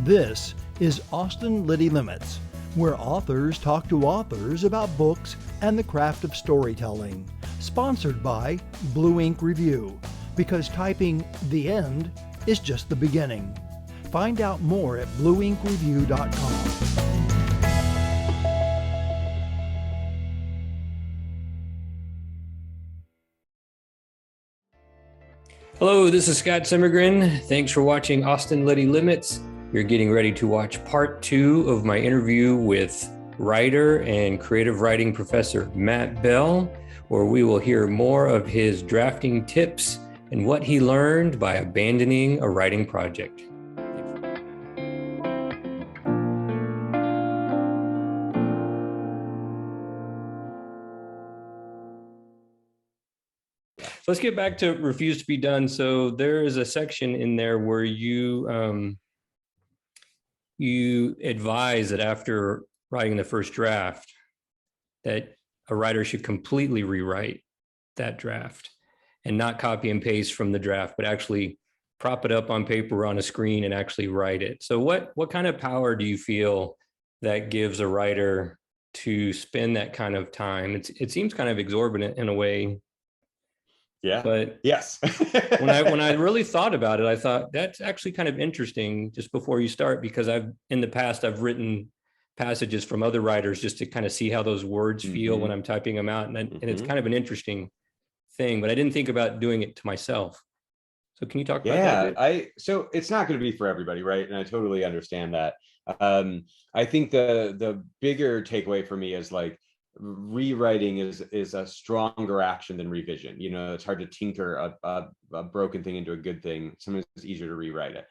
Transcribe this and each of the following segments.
This is Austin Liti Limits, where authors talk to authors about books and the craft of storytelling. Sponsored by Blue Ink Review, because typing the end is just the beginning. Find out more at blueinkreview.com. Hello, this is Scott Simmergren. Thanks for watching Austin Liti Limits. You're getting ready to watch part 2 of my interview with writer and creative writing professor Matt Bell, where we will hear more of his drafting tips and what he learned by abandoning a writing project. So let's get back to Refuse to Be Done. So there is a section in there where you advise that after writing the first draft, that a writer should completely rewrite that draft and not copy and paste from the draft, but actually prop it up on paper on a screen and actually write it. So what kind of power do you feel that gives a writer to spend that kind of time? It seems kind of exorbitant in a way. Yeah. But yes. when I really thought about it, I thought that's actually kind of interesting just before you start, because in the past I've written passages from other writers just to kind of see how those words feel when I'm typing them out. And it's kind of an interesting thing, but I didn't think about doing it to myself. So can you talk about that? Yeah, so it's not going to be for everybody, right? And I totally understand that. I think the bigger takeaway for me is like, rewriting is a stronger action than revision. You know, it's hard to tinker a broken thing into a good thing. Sometimes it's easier to rewrite it.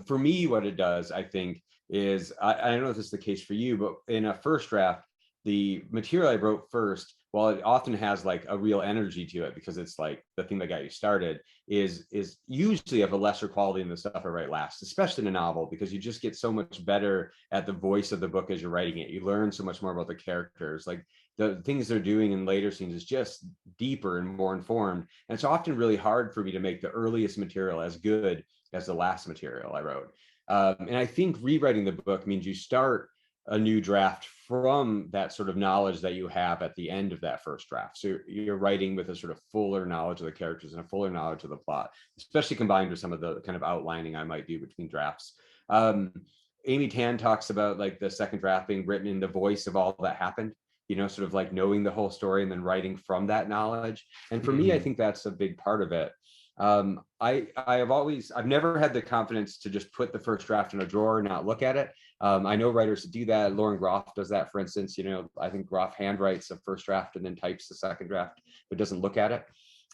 For me, what it does, I think, is I don't know if this is the case for you, but in a first draft, the material I wrote first, while it often has like a real energy to it because it's like the thing that got you started, is usually of a lesser quality than the stuff I write last, especially in a novel, because you just get so much better at the voice of the book as you're writing it. You learn so much more about the characters. Like the things they're doing in later scenes is just deeper and more informed. And it's often really hard for me to make the earliest material as good as the last material I wrote. And I think rewriting the book means you start a new draft from that sort of knowledge that you have at the end of that first draft. So you're writing with a sort of fuller knowledge of the characters and a fuller knowledge of the plot, especially combined with some of the kind of outlining I might do between drafts. Amy Tan talks about like the second draft being written in the voice of all that happened, you know, sort of like knowing the whole story and then writing from that knowledge. And for me, I think that's a big part of it. I've never had the confidence to just put the first draft in a drawer and not look at it. I know writers that do that. Lauren Groff does that, for instance. You know, I think Groff handwrites a first draft and then types the second draft, but doesn't look at it.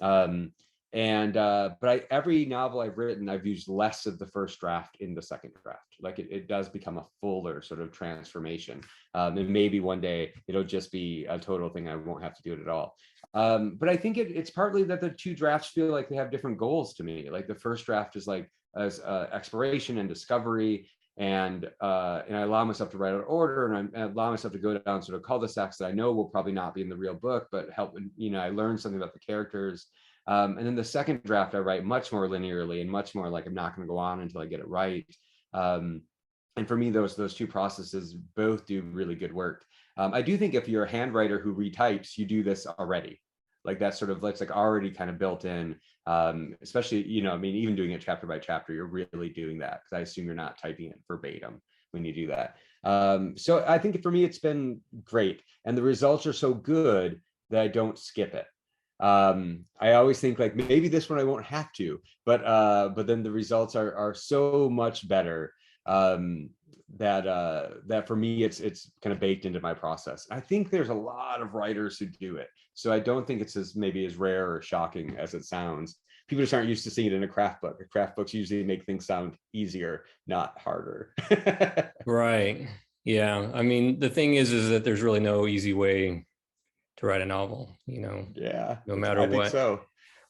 But every novel I've written, I've used less of the first draft in the second draft. Like it does become a fuller sort of transformation. And maybe one day it'll just be a total thing. I won't have to do it at all. But I think it's partly that the two drafts feel like they have different goals to me. Like the first draft is like as exploration and discovery, and I allow myself to write out order, and I allow myself to go down sort of cul-de-sacs that I know will probably not be in the real book, but help, you know, I learn something about the characters. And then the second draft I write much more linearly and much more like I'm not going to go on until I get it right. And for me, those two processes both do really good work. I do think if you're a handwriter who retypes, you do this already. Like that's sort of like already kind of built in, especially, you know, I mean, even doing it chapter by chapter, you're really doing that because I assume you're not typing it verbatim when you do that. So I think for me, it's been great. And the results are so good that I don't skip it. I always think like maybe this one I won't have to, but then the results are so much better that for me it's kind of baked into my process. I think there's a lot of writers who do it, so I don't think it's maybe as rare or shocking as it sounds. People just aren't used to seeing it in a craft book. Craft books usually make things sound easier, not harder. Right. Yeah. I mean, the thing is that there's really no easy way to write a novel, you know. Yeah. No matter what. I think so.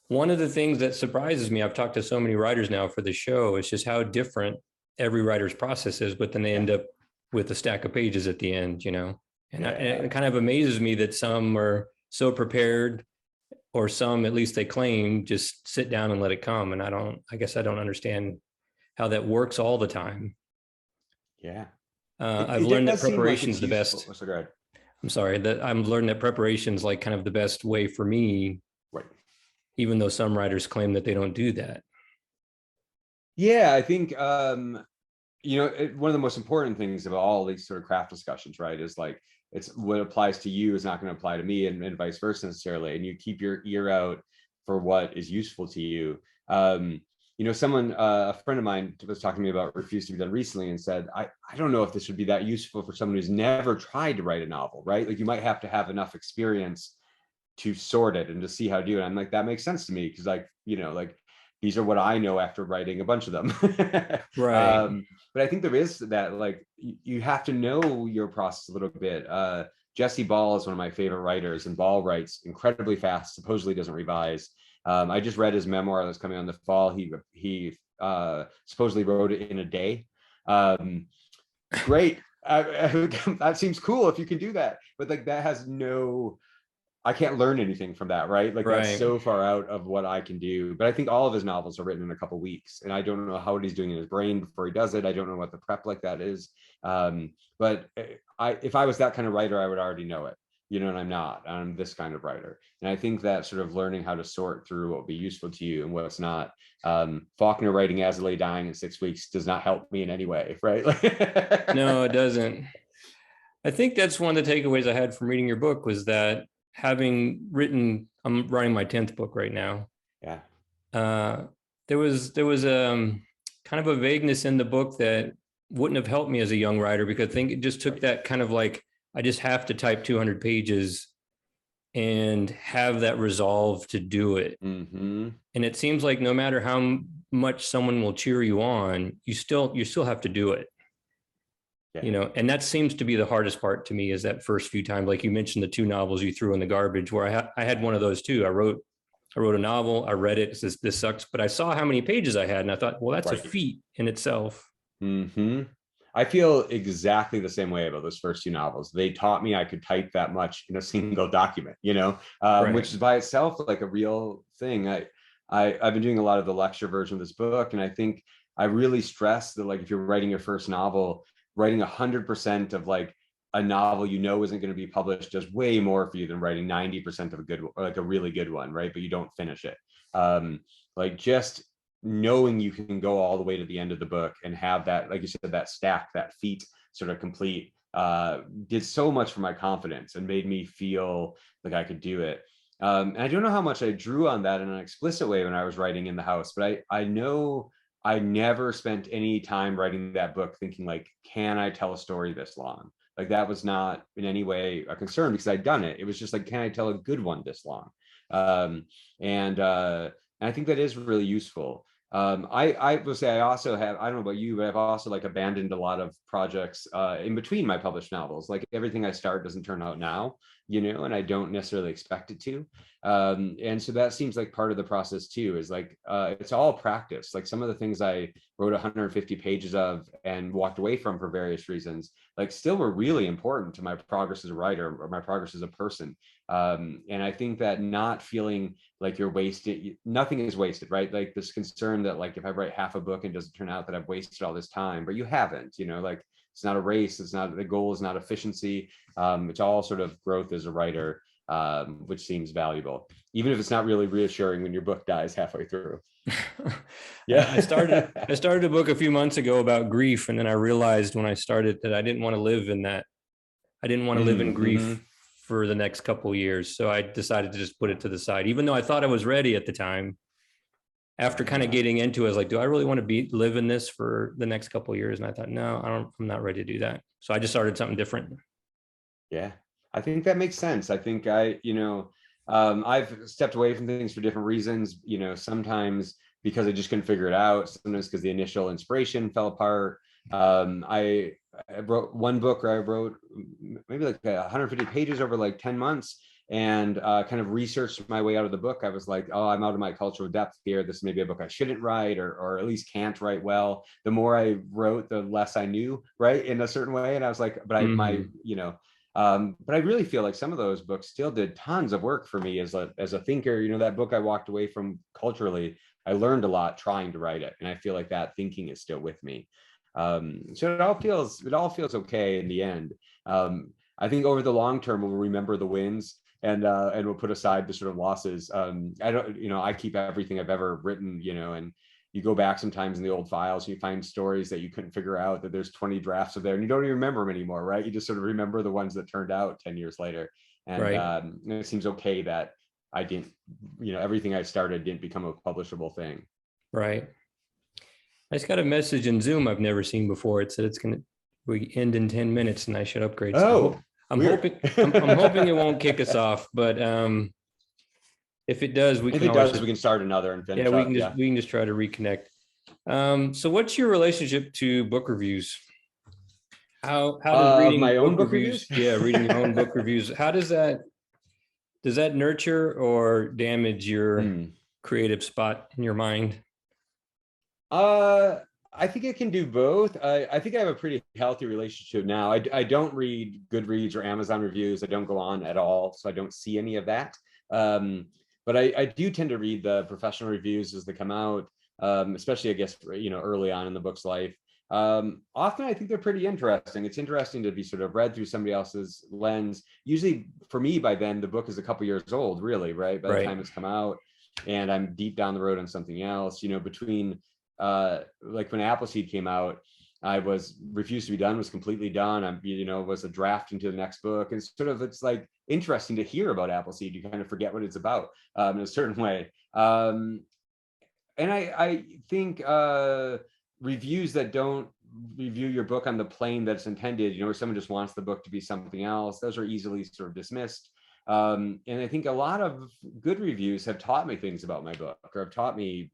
One of the things that surprises me, I've talked to so many writers now for the show, is just how different every writer's process is, but then they end up with a stack of pages at the end, you know. And it kind of amazes me that some are so prepared, or some, at least they claim, just sit down and let it come. And I guess I don't understand how that works all the time. Yeah. I've It learned that does seem like preparation it's is the useful. best. Oh, so good. I'm sorry, that I'm learned that preparation is like kind of the best way for me, Right. even though some writers claim that they don't do that. Yeah, I think one of the most important things of all these sort of craft discussions, right, is like it's what applies to you is not going to apply to me, and vice versa necessarily. And you keep your ear out for what is useful to you. Someone, a friend of mine was talking to me about Refuse to Be Done recently and said, I don't know if this would be that useful for someone who's never tried to write a novel, right? Like you might have to have enough experience to sort it and to see how to do it. I'm like, that makes sense to me because like these are what I know after writing a bunch of them. Right. But I think there is that like you have to know your process a little bit. Jesse Ball is one of my favorite writers, and Ball writes incredibly fast, supposedly doesn't revise. I just read his memoir that's coming on the fall. He supposedly wrote it in a day. Great. That seems cool if you can do that, but like that has no, I can't learn anything from that, right? Like that's Right. so far out of what I can do. But I think all of his novels are written in a couple of weeks, and I don't know how he's doing in his brain before he does it. I don't know what the prep like that is. But if I was that kind of writer, I would already know it, and I'm not. I'm this kind of writer, and I think that sort of learning how to sort through what will be useful to you and what's not. Faulkner writing As I Lay Dying in 6 weeks does not help me in any way, right? No, it doesn't. I think that's one of the takeaways I had from reading your book was that having written, I'm writing my 10th book right now. Yeah. Uh, there was kind of a vagueness in the book that wouldn't have helped me as a young writer because I think it just took that kind of like, I just have to type 200 pages and have that resolve to do it. Mm-hmm. And it seems like no matter how much someone will cheer you on, you still have to do it. Yeah. And that seems to be the hardest part to me is that first few times, like you mentioned, the 2 novels you threw in the garbage where I had one of those too. I wrote a novel, I read it, it says this sucks, but I saw how many pages I had and I thought, well, that's a Right. feat in itself. Mm-hmm. I feel exactly the same way about those first 2 novels. They taught me I could type that much in a single document, Right. which is by itself like a real thing. I've been doing a lot of the lecture version of this book, and I think I really stress that like if you're writing your first novel, writing 100% of like a novel isn't going to be published does way more for you than writing 90% of a good or like a really good one, right? But you don't finish it. Like just knowing you can go all the way to the end of the book and have that, like you said, that stack, that feat sort of complete, did so much for my confidence and made me feel like I could do it. And I don't know how much I drew on that in an explicit way when I was writing in the house, but I know I never spent any time writing that book thinking like, can I tell a story this long? Like that was not in any way a concern because I'd done it. It was just like, can I tell a good one this long? And I think that is really useful. I will say I also have, I don't know about you, but I've also like abandoned a lot of projects in between my published novels. Like everything I start doesn't turn out now, and I don't necessarily expect it to. And so that seems like part of the process too, is like, it's all practice. Like some of the things I wrote 150 pages of and walked away from for various reasons, like still were really important to my progress as a writer or my progress as a person. And I think that not feeling like you're wasted, nothing is wasted, right? Like this concern that like if I write half a book and it doesn't turn out that I've wasted all this time, but you haven't, like it's not a race, it's not, the goal is not efficiency. It's all sort of growth as a writer, which seems valuable, even if it's not really reassuring when your book dies halfway through. Yeah. I started a book a few months ago about grief, and then I realized when I started that I didn't want to live in that. I didn't want to live in Mm-hmm. grief for the next couple of years, so I decided to just put it to the side, even though I thought I was ready at the time. After kind of getting into it, I was like, do I really want to live in this for the next couple of years? And I thought, no, I'm not ready to do that. So I just started something different. Yeah, I think that makes sense. I think I've stepped away from things for different reasons, sometimes because I just couldn't figure it out, sometimes because the initial inspiration fell apart. I wrote one book where I wrote maybe like 150 pages over like 10 months and kind of researched my way out of the book. I was like, oh, I'm out of my cultural depth here. This may be a book I shouldn't write or at least can't write well. The more I wrote, the less I knew, right, in a certain way. And I was like, but but I really feel like some of those books still did tons of work for me as a thinker. That book I walked away from culturally, I learned a lot trying to write it. And I feel like that thinking is still with me. So it all feels okay in the end. I think over the long term, we'll remember the wins and we'll put aside the sort of losses. I don't, I keep everything I've ever written, and you go back sometimes in the old files, and you find stories that you couldn't figure out, that there's 20 drafts of there, and you don't even remember them anymore, right? You just sort of remember the ones that turned out 10 years later. And Right. it seems okay that I didn't, everything I started didn't become a publishable thing. Right. I just got a message in Zoom I've never seen before. It said we end in 10 minutes and I should upgrade. So Oh, weird. I'm hoping it won't kick us off, but if it does, we If can it always does, we can start another and finish yeah, up. we can just try to reconnect. So what's your relationship to book reviews? How does reading my own book reviews? reviews? Yeah, reading your own book reviews. How does that nurture or damage your creative spot in your mind? I think it can do both. I think I have a pretty healthy relationship now. I don't read Goodreads or Amazon reviews. I don't go on at all, so I don't see any of that. But I do tend to read the professional reviews as they come out, especially I guess early on in the book's life. Often I think they're pretty interesting. It's interesting to be sort of read through somebody else's lens. Usually for me, by then the book is a couple years old, really, right? By the time it's come out, and I'm deep down the road on something else. Between like when Appleseed came out, I was Refused to Be Done was completely done. I'm was a draft into the next book, and sort of it's like interesting to hear about Appleseed. You kind of forget what it's about in a certain way. And I think reviews that don't review your book on the plane that's intended, where someone just wants the book to be something else, those are easily sort of dismissed. And I think a lot of good reviews have taught me things about my book, or have taught me,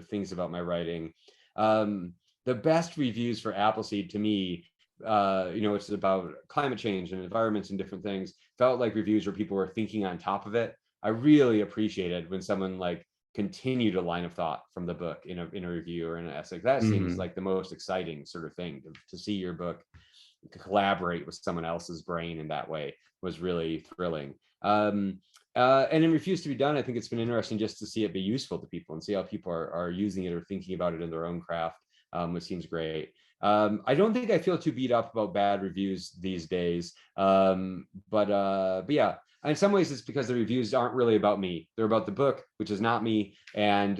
things about my writing. The best reviews for Appleseed to me, it's about climate change and environments and different things, felt like reviews where people were thinking on top of it. I really appreciated when someone like continued a line of thought from the book in a review or in an essay. That seems like the most exciting sort of thing, to see your book collaborate with someone else's brain in that way was really thrilling. And in Refused to Be Done, I think it's been interesting just to see it be useful to people and see how people are using it or thinking about it in their own craft, which seems great. I don't think I feel too beat up about bad reviews these days. But yeah, in some ways it's because the reviews aren't really about me. They're about the book, which is not me. And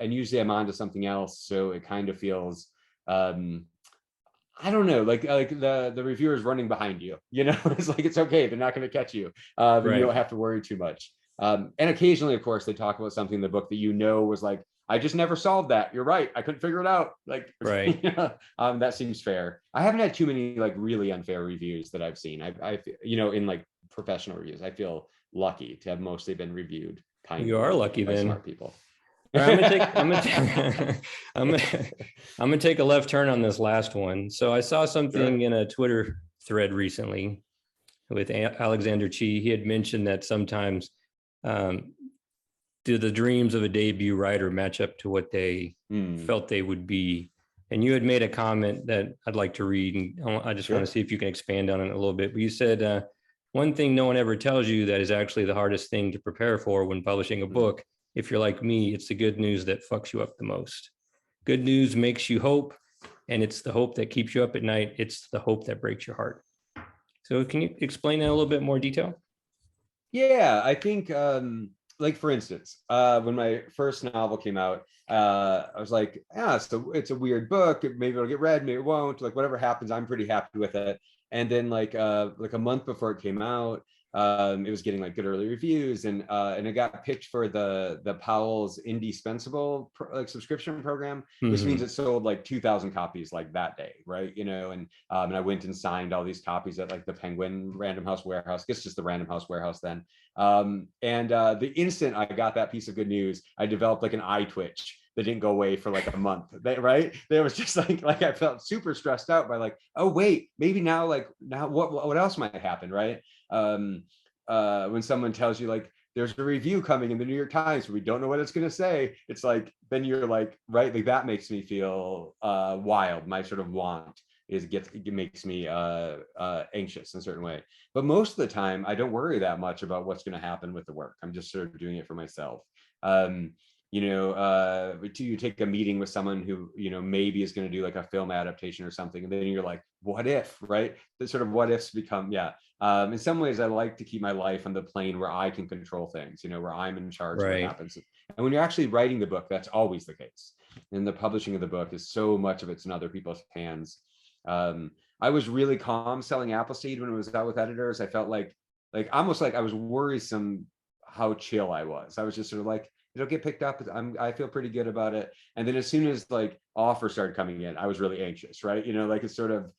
usually I'm onto something else. So it kind of feels, I don't know, like the reviewer is running behind you, it's like, it's okay. They're not going to catch you. And you don't have to worry too much. And occasionally, of course, they talk about something in the book that was like, I just never solved that. You're right. I couldn't figure it out. Like, right. That seems fair. I haven't had too many like really unfair reviews that I've seen. I in like professional reviews, I feel lucky to have mostly been reviewed kindly. You are lucky by then. smart people. All right, I'm gonna take a left turn on this last one. So I saw something in a Twitter thread recently with Alexander Chi. He had mentioned that sometimes do the dreams of a debut writer match up to what they felt they would be? And you had made a comment that I'd like to read, and I just want to see if you can expand on it a little bit. But you said, one thing no one ever tells you that is actually the hardest thing to prepare for when publishing a book. If you're like me, it's the good news that fucks you up the most. Good news makes you hope, and it's the hope that keeps you up at night. It's the hope that breaks your heart. So can you explain that in a little bit more detail? Yeah, I think, like for instance, when my first novel came out, I was like, so it's a weird book. Maybe it'll get read, maybe it won't. Like whatever happens, I'm pretty happy with it. And then like a month before it came out, it was getting like good early reviews, and it got picked for the Powell's Indispensable subscription program, which means it sold like 2,000 copies like that day, right? And I went and signed all these copies at like the Penguin Random House Warehouse. I guess just the Random House Warehouse then. And the instant I got that piece of good news, I developed like an eye twitch that didn't go away for like a month, right? There was just like I felt super stressed out by like, oh wait, maybe now what else might happen, right? When someone tells you like there's a review coming in the New York Times, we don't know what it's going to say, it's like, then you're like, right, like that makes me feel wild. My sort of want it makes me anxious in a certain way. But most of the time I don't worry that much about what's going to happen with the work. I'm just sort of doing it for myself. you take a meeting with someone who, maybe is going to do like a film adaptation or something. And then you're like, what if, right? The sort of what ifs become, yeah. In some ways, I like to keep my life on the plane where I can control things, where I'm in charge of what happens. And when you're actually writing the book, that's always the case. And the publishing of the book is so much of it's in other people's hands. I was really calm selling Appleseed when it was out with editors. I felt like almost like I was worrisome how chill I was. I was just sort of like, it'll get picked up. I feel pretty good about it. And then as soon as like offers started coming in, I was really anxious, right? Like it's sort of,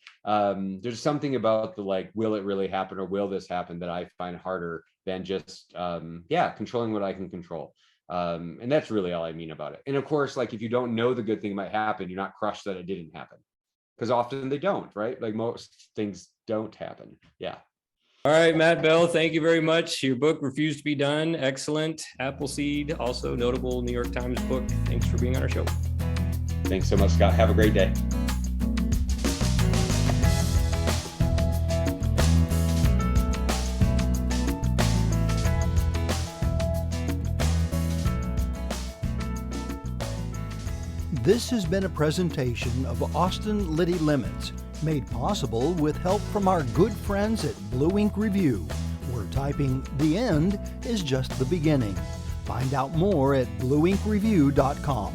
there's something about the like, will it really happen or will this happen that I find harder than just, controlling what I can control. And that's really all I mean about it. And of course, like if you don't know the good thing might happen, you're not crushed that it didn't happen, because often they don't, right? Like most things don't happen. Yeah. All right, Matt Bell, thank you very much. Your book, Refused to Be Done, excellent. Appleseed, also notable New York Times book. Thanks for being on our show. Thanks so much, Scott. Have a great day. This has been a presentation of Austin Liti Limits, made possible with help from our good friends at Blue Ink Review, where typing the end is just the beginning. Find out more at blueinkreview.com.